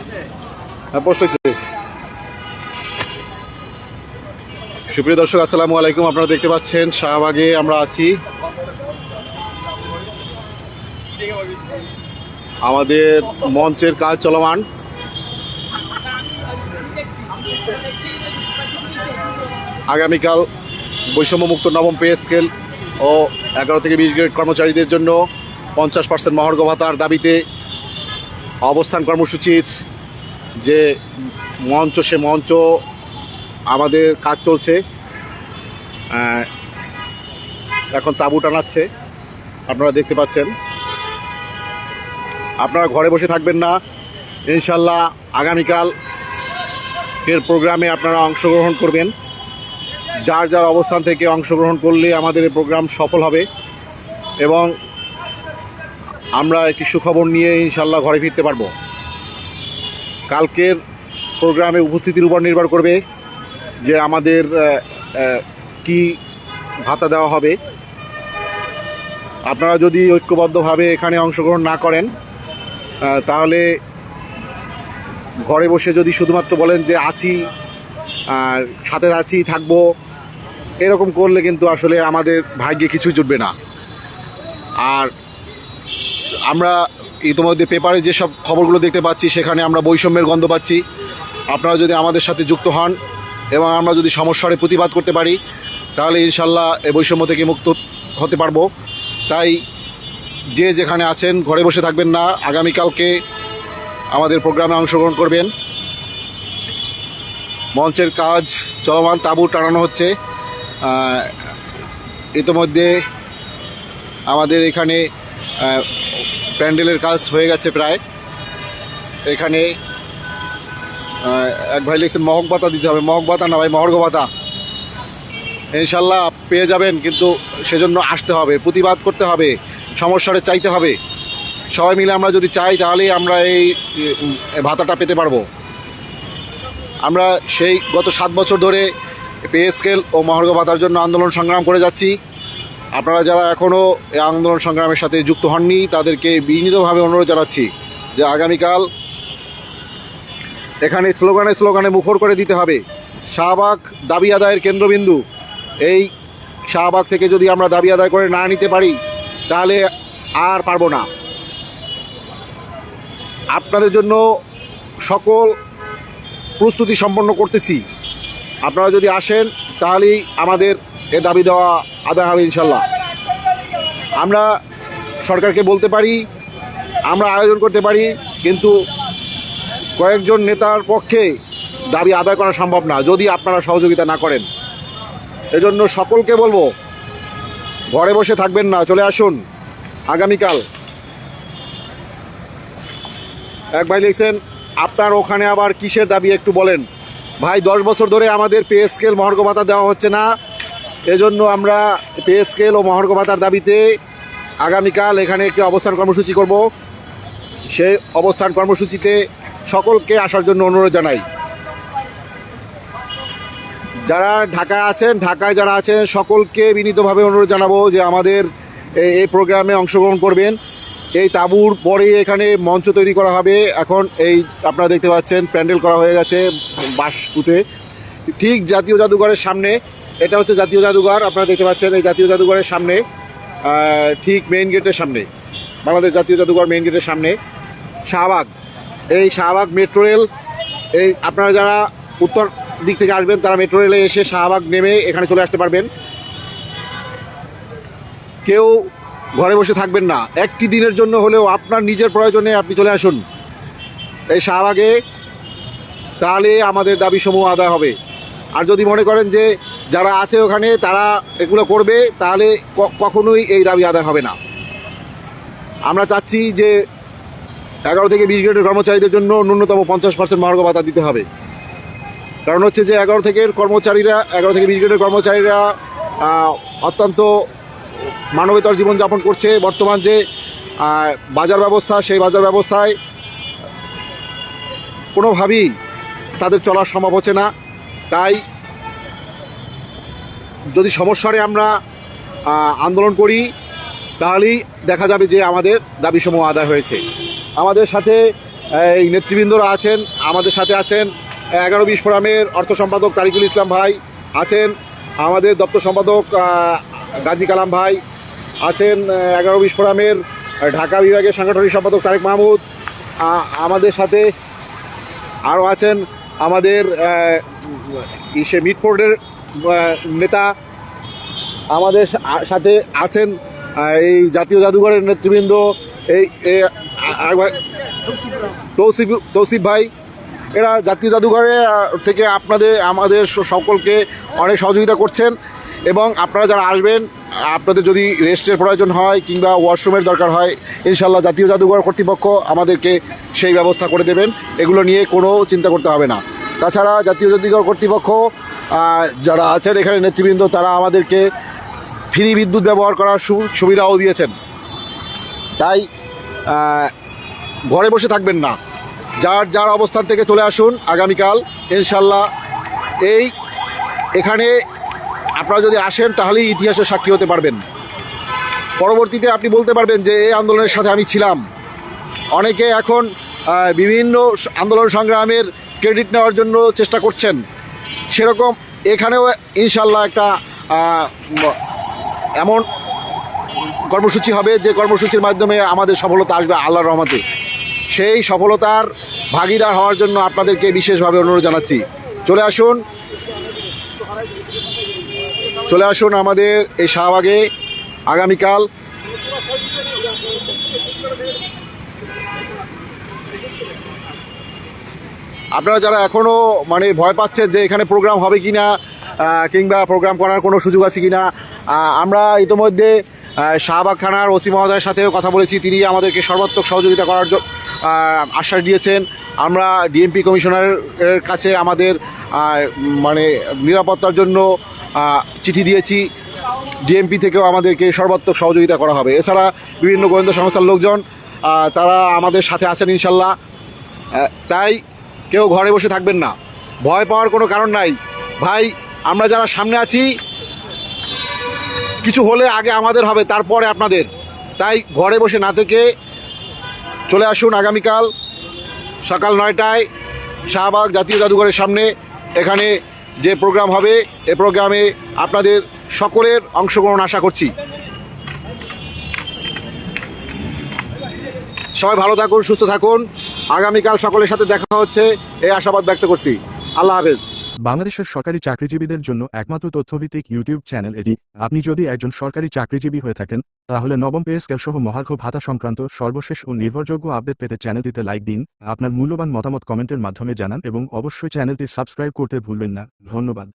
হ্যাঁ, পোস্ট হয়েছে। সুপ্রিয় দর্শক, আসসালামু আলাইকুম। আপনারা দেখতে পাচ্ছেন শাহবাগে আমরা আছি। আমাদের মঞ্চের কাজ চলমান। আগামীকাল বৈষম্যমুক্ত নবম পে স্কেল ও 11 থেকে 20 গ্রেড কর্মচারীদের জন্য 50% মহার্ঘ ভাতার দাবিতে অবস্থান কর্মসূচির যে মঞ্চ, সে মঞ্চ আমাদের কাজ চলছে। এখন তাঁবু টানাচ্ছে, আপনারা দেখতে পাচ্ছেন। আপনারা ঘরে বসে থাকবেন না, ইনশাল্লাহ আগামীকাল এর প্রোগ্রামে আপনারা অংশগ্রহণ করবেন। যার যার অবস্থান থেকে অংশগ্রহণ করলে আমাদের এই প্রোগ্রাম সফল হবে এবং আমরা একটি সুখবর নিয়ে ইনশাল্লাহ ঘরে ফিরতে পারবো। কালকের প্রোগ্রামে উপস্থিতির উপর নির্ভর করবে যে আমাদের কি ভাতা দেওয়া হবে। আপনারা যদি ঐক্যবদ্ধভাবে এখানে অংশগ্রহণ না করেন, তাহলে ঘরে বসে যদি শুধুমাত্র বলেন যে আছি, সাথে আছি, থাকবো, এরকম করলে কিন্তু আসলে আমাদের ভাগ্যে কিছুই জুটবে না। আর আমরা ইতিমধ্যে পেপারে যেসব খবরগুলো দেখতে পাচ্ছি, সেখানে আমরা বৈষম্যের গন্ধ পাচ্ছি। আপনারা যদি আমাদের সাথে যুক্ত হন এবং আমরা যদি সমস্যার প্রতিবাদ করতে পারি, তাহলে ইনশাল্লাহ এই বৈষম্য থেকে মুক্ত হতে পারবো। তাই যে যেখানে আছেন ঘরে বসে থাকবেন না, আগামীকালকে আমাদের প্রোগ্রামে অংশগ্রহণ করবেন। মঞ্চের কাজ চলমান, তাঁবু টানানো হচ্ছে। ইতিমধ্যে আমাদের এখানে প্যান্ডেলের কাজ হয়ে গেছে প্রায়। এখানে এক ভাই লিখছেন মহক ভাতা দিতে হবে। মহক ভাতা না ভাই, মহার্ঘ ভাতা ইনশাল্লাহ পেয়ে যাবেন, কিন্তু সেজন্য আসতে হবে, প্রতিবাদ করতে হবে, সমস্যাটা চাইতে হবে। সবাই মিলে আমরা যদি চাই, তাহলেই আমরা এই ভাতাটা পেতে পারবো। আমরা সেই গত 7 বছর ধরে পে স্কেল ও মহার্ঘ ভাতার জন্য আন্দোলন সংগ্রাম করে যাচ্ছি। আপনারা যারা এখনও এই আন্দোলন সংগ্রামের সাথে যুক্ত হননি, তাদেরকে বিনীতভাবে অনুরোধ জানাচ্ছি যে আগামীকাল এখানে স্লোগানে স্লোগানে মুখর করে দিতে হবে শাহবাগ দাবি আদায়ের কেন্দ্রবিন্দু। এই শাহবাগ থেকে যদি আমরা দাবি আদায় করে না নিতে পারি, তাহলে আর পারবো না। আপনাদের জন্য সকল প্রস্তুতি সম্পন্ন করতেছি। আপনারা যদি আসেন, তাহলেই আমাদের এ দাবি দেওয়া আদায় হবে ইনশাল্লাহ। আমরা সরকারকে বলতে পারি, আমরা আয়োজন করতে পারি, কিন্তু কয়েকজন নেতার পক্ষে দাবি আদায় করা সম্ভব না যদি আপনারা সহযোগিতা না করেন। এজন্য সকলকে বলবো, ঘরে বসে থাকবেন না, চলে আসুন আগামীকাল। এক ভাই লিখছেন আপনার ওখানে আবার কিসের দাবি একটু বলেন। ভাই, 10 বছর ধরে আমাদের পে স্কেল মহার্ঘ ভাতা দেওয়া হচ্ছে না, এজন্য আমরা পে স্কেল ও মহার্ঘ ভাতার দাবিতে আগামীকাল এখানে একটি অবস্থান কর্মসূচি করব। সেই অবস্থান কর্মসূচিতে সকলকে আসার জন্য অনুরোধ জানাই। যারা ঢাকায় আছেন, ঢাকায় যারা আছেন, সকলকে বিনীতভাবে অনুরোধ জানাবো যে আমাদের এই প্রোগ্রামে অংশগ্রহণ করবেন। এই তাঁবুর পরে এখানে মঞ্চ তৈরি করা হবে। এখন এই আপনারা দেখতে পাচ্ছেন প্যান্ডেল করা হয়ে গেছে বাঁশ পুঁতে, ঠিক জাতীয় জাদুঘরের সামনে। এটা হচ্ছে জাতীয় জাদুঘর, আপনারা দেখতে পাচ্ছেন এই জাতীয় জাদুঘরের সামনে, ঠিক মেইন গেটের সামনে, বাংলাদেশ জাতীয় জাদুঘর মেইন গেটের সামনে শাহবাগ। এই শাহবাগ মেট্রো রেল, এই আপনারা যারা উত্তর দিক থেকে আসবেন, তারা মেট্রো রেলে এসে শাহবাগ নেমে এখানে চলে আসতে পারবেন। কেউ ঘরে বসে থাকবেন না, একটি দিনের জন্য হলেও আপনার নিজের প্রয়োজনে আপনি চলে আসুন এই শাহবাগে, তাহলে আমাদের দাবিসমূহ আদায় হবে। আর যদি মনে করেন যে যারা আছে ওখানে তারা এগুলো করবে, তাহলে কখনোই এই দাবি আদায় হবে না। আমরা চাচ্ছি যে 11 থেকে 20 গ্রেডের কর্মচারীদের জন্য ন্যূনতম 50% মহার্ঘ ভাতা দিতে হবে। কারণ হচ্ছে যে 11 থেকে 20 গ্রেডের কর্মচারীরা অত্যন্ত মানবেতর জীবনযাপন করছে। বর্তমান যে বাজার ব্যবস্থা, সেই বাজার ব্যবস্থায় কোনোভাবেই তাদের চলা সম্ভব হচ্ছে না। তাই যদি সমস্যারে আমরা আন্দোলন করি, তাহলেই দেখা যাবে যে আমাদের দাবিসমূহ আদায় হয়েছে। আমাদের সাথে এই নেতৃবৃন্দরা আছেন, আমাদের সাথে আছেন 11-20 ফোরামের অর্থ সম্পাদক তারিকুল ইসলাম ভাই আছেন, আমাদের দপ্তর সম্পাদক গাজী কালাম ভাই আছেন, 11-20 ফোরামের ঢাকা বিভাগের সাংগঠনিক সম্পাদক তারেক মাহমুদ, আমাদের সাথে আরও আছেন আমাদের মিটফোর্ডের নেতা, আমাদের সাথে আছেন এই জাতীয় জাদুঘরের নেতৃবৃন্দ, এই তৌসিফ ভাই। এরা জাতীয় জাদুঘরে থেকে আমাদের সকলকে অনেক সহযোগিতা করছেন। এবং আপনারা যারা আসবেন, আপনাদের যদি রেস্টের প্রয়োজন হয় কিংবা ওয়াশরুমের দরকার হয়, ইনশাল্লাহ জাতীয় জাদুঘর কর্তৃপক্ষ আমাদেরকে সেই ব্যবস্থা করে দেবেন, এগুলো নিয়ে কোনো চিন্তা করতে হবে না। তাছাড়া জাতীয় জাদুঘর কর্তৃপক্ষ যারা আছেন এখানে নেতৃবৃন্দ, তারা আমাদেরকে ফ্রি বিদ্যুৎ ব্যবহার করার সুবিধাও দিয়েছেন। তাই ঘরে বসে থাকবেন না, যার অবস্থান থেকে চলে আসুন আগামীকাল ইনশাল্লাহ। এখানে আপনারা যদি আসেন তাহলেই ইতিহাসের সাক্ষী হতে পারবেন। পরবর্তীতে আপনি বলতে পারবেন যে এই আন্দোলনের সাথে আমি ছিলাম। অনেকে এখন বিভিন্ন আন্দোলন সংগ্রামের ক্রেডিট নেওয়ার জন্য চেষ্টা করছেন, সেরকম এখানেও ইনশাল্লাহ একটা এমন কর্মসূচি হবে যে কর্মসূচির মাধ্যমে আমাদের সফলতা আসবে আল্লাহর রহমতে। সেই সফলতার ভাগিদার হওয়ার জন্য আপনাদেরকে বিশেষভাবে অনুরোধ জানাচ্ছি। চলে আসুন আমাদের এই শাহবাগে আগামীকাল। আপনারা যারা এখনও ভয় পাচ্ছেন যে এখানে প্রোগ্রাম হবে কিনা কিংবা প্রোগ্রাম করার কোনো সুযোগ আছে কিনা, আমরা ইতোমধ্যে শাহবাগ থানার ওসি মহোদয়ের সাথেও কথা বলেছি। তিনি আমাদেরকে সর্বাত্মক সহযোগিতা করার আশ্বাস দিয়েছেন। আমরা ডিএমপি কমিশনারের কাছে আমাদের নিরাপত্তার জন্য চিঠি দিয়েছি। ডিএমপি থেকেও আমাদেরকে সর্বাত্মক সহযোগিতা করা হবে। এছাড়া বিভিন্ন গোয়েন্দা সংস্থার লোকজন তারা আমাদের সাথে আছেন ইনশাল্লাহ। তাই কেউ ঘরে বসে থাকবেন না, ভয় পাওয়ার কোনো কারণ নাই। ভাই, আমরা যারা সামনে আছি, কিছু হলে আগে আমাদের হবে, তারপরে আপনাদের। তাই ঘরে বসে না থেকে চলে আসুন আগামীকাল সকাল 9টায় শাহবাগ জাতীয় জাদুঘরের সামনে। এখানে যে প্রোগ্রাম হবে, এ প্রোগ্রামে আপনাদের সকলের অংশগ্রহণ আশা করছি। সবাই ভালো থাকুন, সুস্থ থাকুন। আগামীকাল সকলের সাথে দেখা হচ্ছে, এই আশাবাদ ব্যক্ত করছি। আল্লাহ হাফেজ। বাংলাদেশের সরকারি চাকরিজীবীদের জন্য একমাত্র তথ্যভিত্তিক ইউটিউব চ্যানেল এটি। আপনি যদি একজন সরকারি চাকরিজীবী হয়ে থাকেন, তাহলে নবম পে স্কেল সহ মহার্ঘ ভাতা সংক্রান্ত সর্বশেষ ও নির্ভরযোগ্য আপডেট পেতে চ্যানেলটিতে লাইক দিন, আপনার মূল্যবান মতামত কমেন্টের মাধ্যমে জানান এবং অবশ্যই চ্যানেলটি সাবস্ক্রাইব করতে ভুলবেন না। ধন্যবাদ।